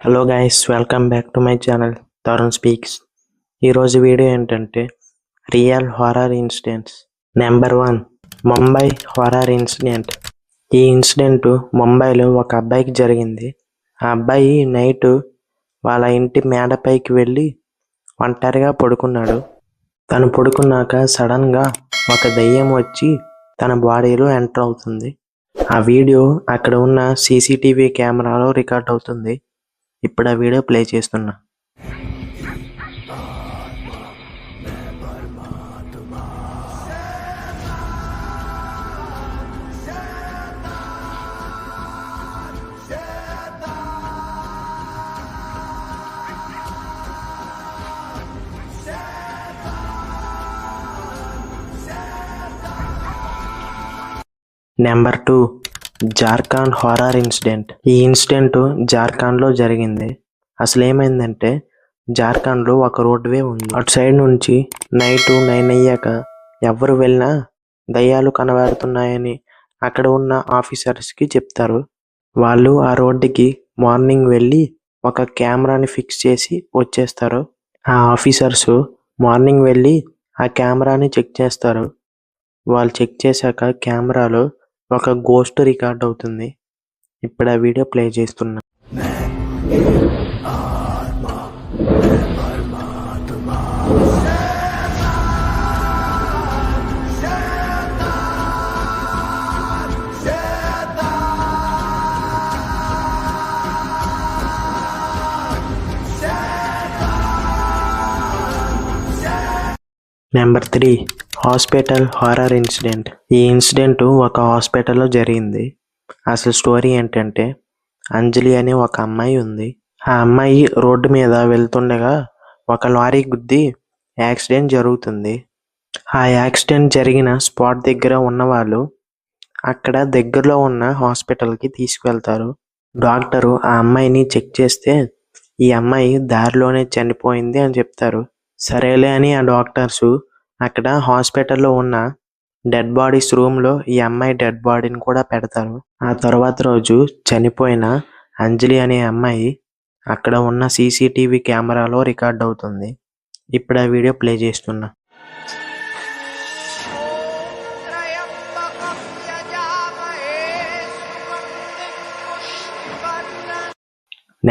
Hello guys, welcome back to my channel Tarun speaks. ఈరోజు video ఏంటంటే real horror incidents. Number 1, Mumbai horror incident. ఈ incident ముంబైలో ఒక అబ్బాయికి జరిగింది. ఆ అబ్బాయి నైట్ వాళ్ళ ఇంటి మేడపైకి వెళ్ళి ఒంటరిగా పడుకున్నాడు. తను పడుకున్నాక సడన్గా ఒక దెయ్యం వచ్చి తన బాడీలో ఎంటర్ అవుతుంది. ఆ వీడియో అక్కడ ఉన్న సీసీటీవీ కెమెరాలో రికార్డ్ అవుతుంది. ఇప్పుడు ఆ వీడియో ప్లే చేస్తున్నా. Number 2, Jharkhand horror incident. ఈ ఇన్సిడెంట్ జార్ఖండ్లో జరిగింది. అసలు ఏమైందంటే జార్ఖండ్లో ఒక రోడ్వే ఉంది. అటు సైడ్ నుంచి నైట్ 9 అయ్యాక ఎవరు వెళ్ళినా దయ్యాలు కనబడుతున్నాయని అక్కడ ఉన్న ఆఫీసర్స్కి చెప్తారు. వాళ్ళు ఆ రోడ్డుకి మార్నింగ్ వెళ్ళి ఒక కెమెరాని ఫిక్స్ చేసి వచ్చేస్తారు. ఆ ఆఫీసర్స్ మార్నింగ్ వెళ్ళి ఆ కెమెరాని చెక్ చేస్తారు. వాళ్ళు చెక్ చేశాక కెమెరాలో ఒక గోస్ట్ రికార్డ్ అవుతుంది. ఇప్పుడు ఆ వీడియో ప్లే చేస్తున్నా. Number 3, hospital horror incident. ఈ ఇన్సిడెంట్ ఒక హాస్పిటల్లో జరిగింది. అసలు స్టోరీ ఏంటంటే అంజలి అనే ఒక అమ్మాయి ఉంది. ఆ అమ్మాయి రోడ్డు మీద వెళ్తుండగా ఒక లారీ గుద్ది యాక్సిడెంట్ జరుగుతుంది. ఆ యాక్సిడెంట్ జరిగిన స్పాట్ దగ్గర ఉన్నవాళ్ళు అక్కడ దగ్గరలో ఉన్న హాస్పిటల్కి తీసుకువెళ్తారు. డాక్టరు ఆ అమ్మాయిని చెక్ చేస్తే ఈ అమ్మాయి దారిలోనే చనిపోయింది అని చెప్తారు. సరేలే అని ఆ డాక్టర్స్ అక్కడ హాస్పిటల్లో ఉన్న డెడ్ బాడీస్ రూమ్లో ఈ అమ్మాయి డెడ్ బాడీని కూడా పెడతారు. ఆ తర్వాత రోజు చనిపోయిన అంజలి అనే అమ్మాయి అక్కడ ఉన్న సీసీటీవీ కెమెరాలో రికార్డ్ అవుతుంది. ఇప్పుడు ఆ వీడియో ప్లే చేస్తున్నా.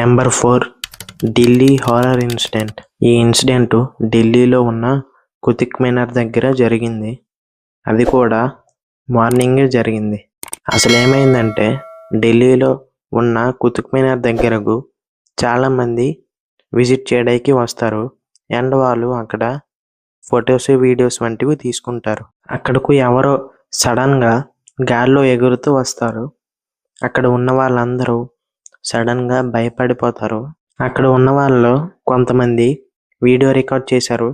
Number 4, Delhi horror incident. ఈ ఇన్సిడెంట్ ఢిల్లీలో ఉన్న కుతుబ్ మినార్ దగ్గర జరిగింది. అది కూడా మార్నింగే జరిగింది. అసలు ఏమైందంటే ఢిల్లీలో ఉన్న కుతుబ్ మినార్ దగ్గరకు చాలామంది విజిట్ చేయడానికి వస్తారు. అండ్ వాళ్ళు అక్కడ ఫొటోస్, వీడియోస్ వంటివి తీసుకుంటారు. అక్కడకు ఎవరో సడన్గా గాల్లో ఎగురుతూ వస్తారు. అక్కడ ఉన్న వాళ్ళందరూ సడన్గా భయపడిపోతారు. అక్కడ ఉన్న వాళ్ళలో కొంతమంది వీడియో రికార్డ్ చేశారు.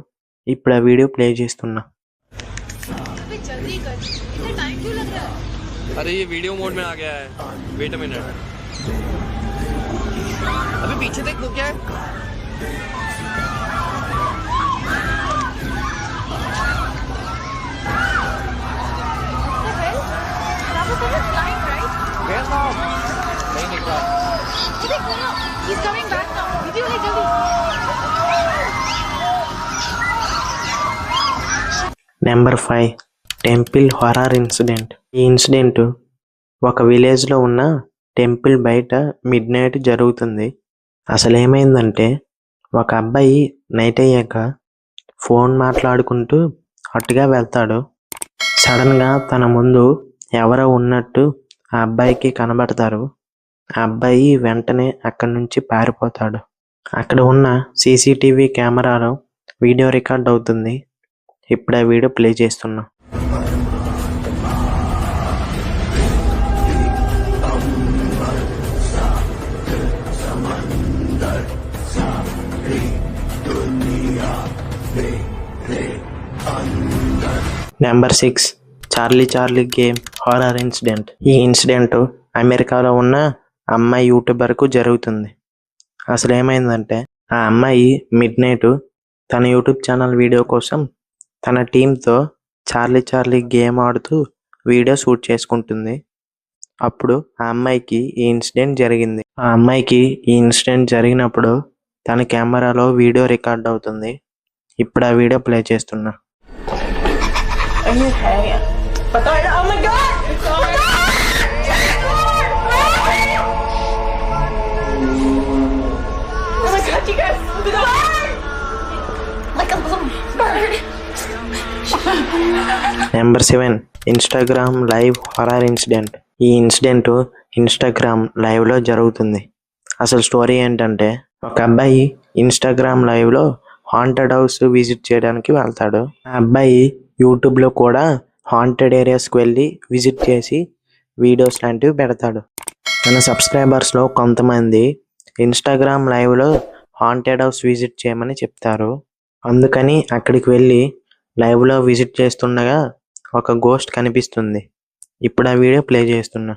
ఇప్పుడు ఆ వీడియో ప్లే చేస్తున్నా. अरे ये वीडियो मोड में आ गया है, वेट अ मिनट। अभी पीछे देख, वो क्या है? नहीं दिख रहा। He's coming back now. Video ले जल्दी. Number 5, temple horror incident. ఈ ఇన్సిడెంట్ ఒక విలేజ్లో ఉన్న టెంపుల్ బయట మిడ్ నైట్ జరుగుతుంది. అసలు ఏమైందంటే ఒక అబ్బాయి నైట్ అయ్యాక ఫోన్ మాట్లాడుకుంటూ అటుగా వెళ్తాడు. సడన్గా తన ముందు ఎవరో ఉన్నట్టు ఆ అబ్బాయికి కనబడతారు. ఆ అబ్బాయి వెంటనే అక్కడి నుంచి పారిపోతాడు. అక్కడ ఉన్న సీసీటీవీ కెమెరాలో వీడియో రికార్డ్ అవుతుంది. ఇప్పుడు ఆ వీడియో ప్లే చేస్తున్నా. Number 6, Charlie game horror incident. ఈ ఇన్సిడెంట్ అమెరికాలో ఉన్న అమ్మాయి యూట్యూబర్కు జరుగుతుంది. అసలు ఏమైందంటే ఆ అమ్మాయి మిడ్ నైట్ తన యూట్యూబ్ ఛానల్ వీడియో కోసం తన టీంతో చార్లీ గేమ్ ఆడుతూ వీడియో షూట్ చేసుకుంటుంది. అప్పుడు ఆ అమ్మాయికి ఈ ఇన్సిడెంట్ జరిగింది. ఆ అమ్మాయికి ఈ ఇన్సిడెంట్ జరిగినప్పుడు తన కెమెరాలో వీడియో రికార్డ్ అవుతుంది. ఇప్పుడు ఆ వీడియో ప్లే చేస్తున్నా. Number 7 Instagram live horror incident. ఈ ఇన్సిడెంట్ ఇన్స్టాగ్రామ్ లైవ్లో జరుగుతుంది. అసలు స్టోరీ ఏంటంటే, ఒక అబ్బాయి ఇన్స్టాగ్రామ్ లైవ్లో హాంటెడ్ హౌస్ విజిట్ చేయడానికి వెళ్తాడు. ఆ అబ్బాయి యూట్యూబ్లో కూడా హాంటెడ్ ఏరియాస్కి వెళ్ళి విజిట్ చేసి వీడియోస్ లాంటివి పెడతాడు. తన సబ్స్క్రైబర్స్లో కొంతమంది ఇన్స్టాగ్రామ్ లైవ్లో హాంటెడ్ హౌస్ విజిట్ చేయమని చెప్తారు. అందుకని అక్కడికి వెళ్ళి లైవ్లో విజిట్ చేస్తుండగా ఒక గోస్ట్ కనిపిస్తుంది. ఇప్పుడు ఆ వీడియో ప్లే చేస్తున్నా.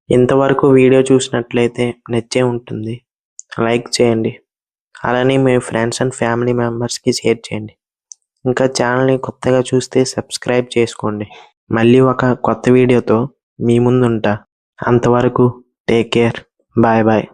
ఇంతవరకు వీడియో చూసినట్లయితే నచ్చే ఉంటుంది. లైక్ చేయండి. అలానే మీ ఫ్రెండ్స్ అండ్ ఫ్యామిలీ మెంబర్స్కి షేర్ చేయండి. ఇంకా ఛానల్ని కొత్తగా చూస్తే సబ్స్క్రైబ్ చేసుకోండి. మళ్ళీ ఒక కొత్త వీడియోతో మీ ముందు ఉంటా. అంతవరకు టేక్ కేర్. Bye bye.